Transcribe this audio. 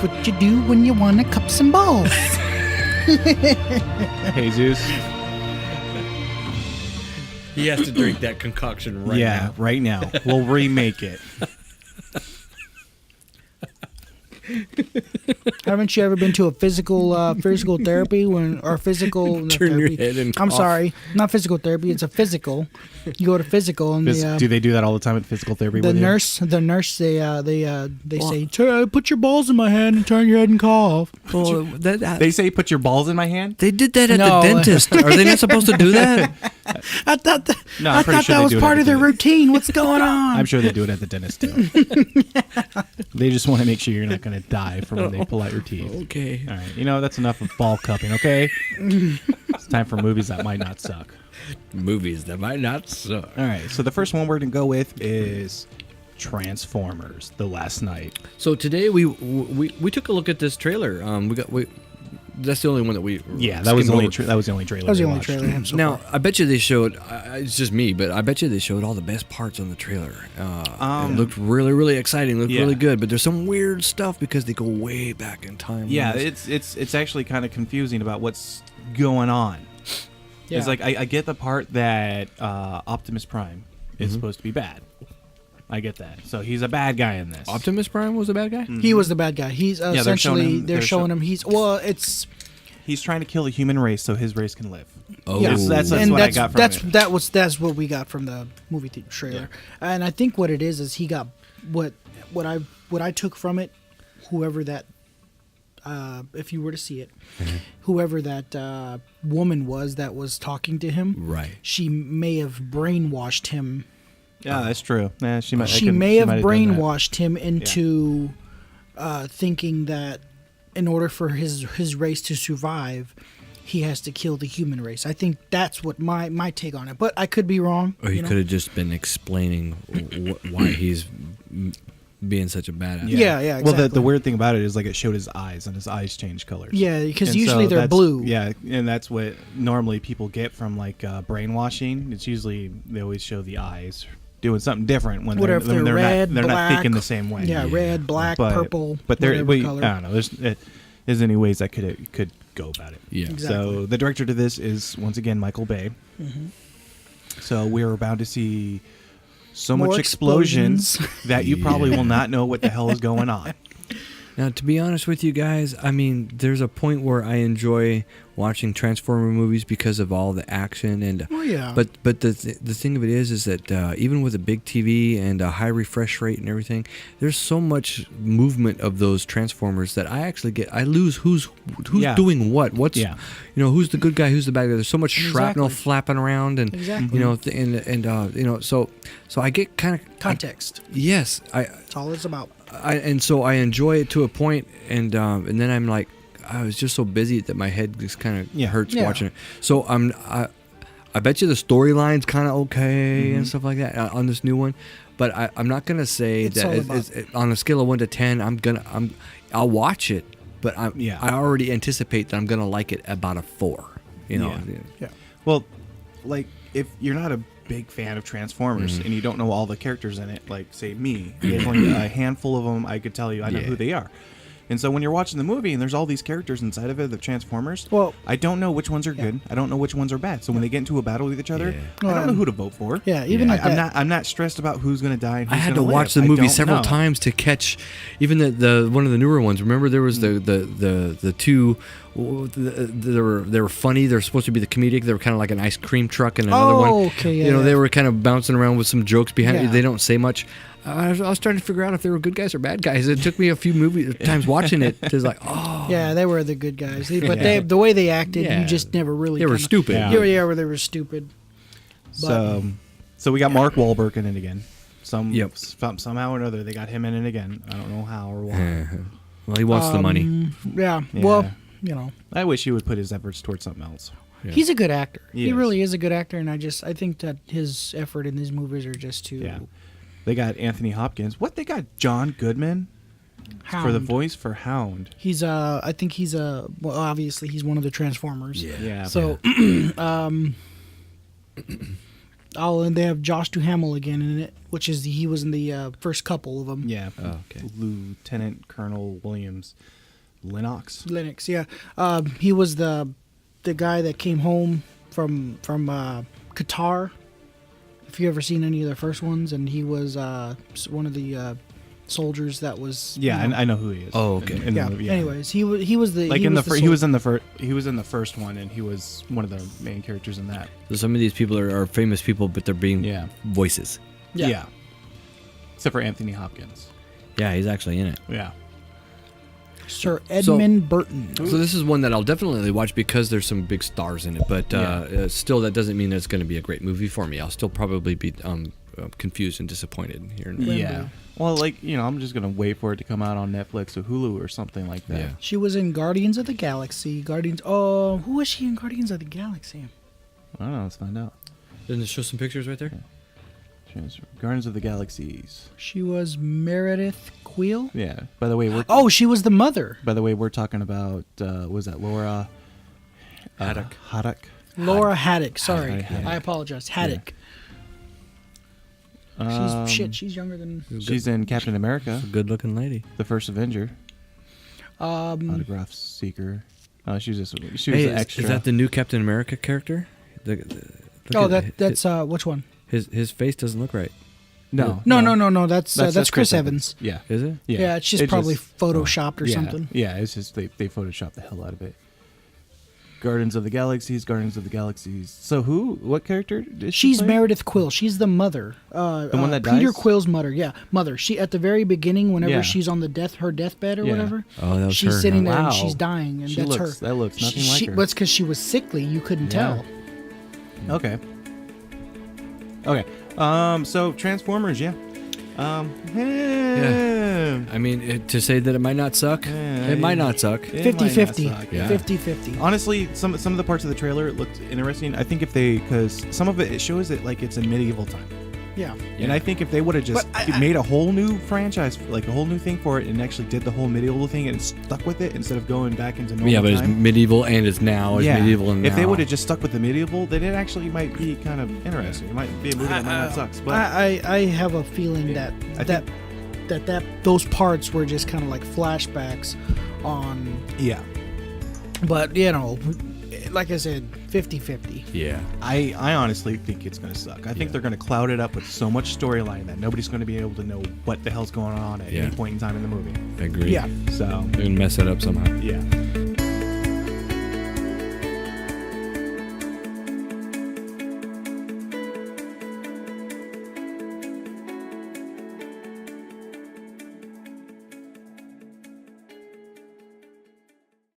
what you do when you want to cup some balls. Jesus. He has to drink that concoction right now. Yeah, right now. We'll remake it. Haven't you ever been to a physical therapy or physical Turn your therapy? head and I'm cough. sorry, not physical therapy. It's a physical. You go to physical and Do they do that all the time at physical therapy? the with you? nurse they say, put your balls in my hand and turn your head and cough. Well, They say put your balls in my hand? they did that at No. the dentist. Are they not supposed to do that? I thought No, I'm pretty sure that they was do it part at of the their dentist. routine. What's going on? I'm sure they do it at the dentist too. They just want to make sure you're not going to die from when they pull out your teeth. Okay. All right, that's enough of ball cupping, okay? It's time for movies that might not suck. Movies that might not suck. All right, so the first one we're going to go with is Transformers: The Last Night. So today we took a look at this trailer. That's the only one that we That was the only skimmed over. that was the only trailer. That was the we only watched. trailer I have so Now, far. I bet you they showed, it's just me, but I bet you they showed all the best parts on the trailer. It looked really, really exciting, looked Yeah. really good, but there's some weird stuff because they go way back in time. Yeah, on this. it's actually kind of confusing about what's going on. Yeah. It's like I get the part that Optimus Prime is supposed to be bad. I get that. So he's a bad guy in this. Optimus Prime was a bad guy? He was the bad guy. He's they're showing essentially him- they're showing him. He's trying to kill the human race so his race can live. Oh. Yeah, That's and what I got from it. That's what we got from the movie trailer. And I think what it is he got what I took from it. Whoever that, if you were to see it, whoever that woman was that was talking to him, Right. she may have brainwashed him. Yeah, that's true. Yeah, she might. She may have done that. brainwashed him into thinking that in order for his race to survive, he has to kill the human race. I think that's what my take on it. But I could be wrong. Or he could have just been explaining why he's being such a badass. Yeah, exactly. Well, the weird thing about it is like it showed his eyes, and his eyes changed colors. Yeah, because And usually so they're that's- blue. Yeah, and that's what normally people get from like brainwashing. It's usually they always show the eyes doing something different when Whatever, they're, if they're red, not, they're black, not thinking the same way. Yeah, red, black, purple, But there, whatever I color. don't know. There's any ways that could go about it. Yeah. Exactly. So the director to this is once again Michael Bay. Mm-hmm. So we're about to see so More much explosions, explosions. that you probably will not know what the hell is going on. Now, to be honest with you guys, I mean, there's a point where I enjoy watching Transformer movies because of all the action and. Oh, yeah. But the thing of it is that even with a big TV and a high refresh rate and everything, there's so much movement of those Transformers that I lose who's Yeah. doing what. What's Yeah. who's the good guy, who's the bad guy. There's so much shrapnel Exactly. flapping around and Exactly. so I get kind of Context. Yes, That's all it's about. so I enjoy it to a point, and then I'm like, I was just so busy that my head just kind of hurts Yeah. watching it. So I bet you the storyline's kind of okay and stuff like that on this new one, but I'm not gonna say It's all that about- on a scale of 1 to 10. I'll watch it, but I already anticipate that I'm gonna like it about a 4. You know. Yeah. Well, like if you're not a big fan of Transformers and you don't know all the characters in it, like say me, there's only a handful of them I could tell you I know who they are. And so when you're watching the movie and there's all these characters inside of it, the Transformers, Well- I don't know which ones are good. I don't know which ones are bad. So when they get into a battle with each other, Yeah. I don't know who to vote for. Yeah, even like I'm that. not. I'm not stressed about who's going to die. And I who's had to gonna watch live. the I movie don't several know. times to catch even the one of the newer ones. Remember there was the two. They were funny. They're supposed to be the comedic. They were kind of like an ice cream truck and another one. Okay, yeah, You know, yeah. they were kind of bouncing around with some jokes behind it. Yeah. They don't say much. I was trying to figure out if they were good guys or bad guys. It took me a few times watching it to like, oh, Yeah, they were the good guys. But the way they acted, Yeah. you just never really. they were kinda- stupid. Yeah. Yeah, they were stupid. So we got Mark Wahlberg in it again. Yep. Somehow or another, they got him in it again. I don't know how or why. Well, he wants the money. Yeah. Yeah. Well, you know, I wish he would put his efforts towards something else. Yeah. he's a good actor. He He is. really is a good actor, and I think that his effort in these movies are just too. Yeah. They got Anthony Hopkins. What, they got John Goodman for the Hound. voice for Hound. He's I think he's well, obviously he's one of the Transformers. Yeah. Yeah. So, Oh, and they have Josh Duhamel again in it, which is he was in the first couple of them. Yeah. Oh, okay. Lieutenant Colonel Williams Lennox. Lennox, yeah. He was the guy that came home from Qatar. If you ever seen any of the first ones, and he was one of the soldiers that was. Yeah, I know who he is. Oh, okay. In the Yeah. movie, Anyways, he was the like he in was the he was in the first one, and he was one of the main characters in that. So some of these people are famous people, but they're being voices. Yeah. Except for Anthony Hopkins. Yeah, he's actually in it. Yeah. Sir Edmund Burton. So this is one that I'll definitely watch because there's some big stars in it. But still, that doesn't mean that it's going to be a great movie for me. I'll still probably be confused and disappointed here. And there. Yeah. Well, like, I'm just gonna wait for it to come out on Netflix or Hulu or something like that. Yeah. She was in Guardians of the Galaxy. Who was she in Guardians of the Galaxy? I don't know. Let's find out. Doesn't it show some pictures right there? Guardians of the Galaxies. She was Meredith Queel. Yeah. By the way, she was the mother. we're talking about was that Laura Haddock. Haddock. Laura Haddock. Sorry, Haddock. I apologize. Haddock. She's younger than. She's in Captain America, Good-looking lady. the first Avenger. Autograph seeker. She was Hey, an extra. is that the new Captain America character? That's which one? His face doesn't look right. No. That's Chris Evans. Yeah. Is it? Yeah, it's just probably photoshopped or yeah, something. Yeah, it's just they photoshopped the hell out of it. Guardians of the Galaxies. So what character is she? She's play? Meredith Quill. She's the mother. The one that Peter dies? Quill's mother. Yeah, mother. She at the very beginning, whenever Yeah. she's on her deathbed or whatever. Oh, that was she's her, sitting huh? there Wow. and she's dying, and that's her. That looks nothing like her. That's because she was sickly. You couldn't Yeah. tell. Okay. So Transformers, yeah. I mean, to say that it might not suck, it might not suck. 50-50. Yeah. 50-50. Honestly, some of the parts of the trailer looked interesting. I think because some of it shows it like it's in medieval time. Yeah. And I think if they would have just made a whole new franchise, like a whole new thing for it, and actually did the whole medieval thing and stuck with it instead of going back into normal Yeah, but it's time. medieval and it's now. It's medieval and now. If they would have just stuck with the medieval, then it actually might be kind of interesting. It might be a movie that might not suck. But I have a feeling that those parts were just kind of like flashbacks on. yeah. But like I said, 50-50. Yeah. I honestly think it's going to suck. I think they're going to cloud it up with so much storyline that nobody's going to be able to know what the hell's going on at any point in time in the movie. I agree. Yeah. So They're going to mess that up somehow. yeah.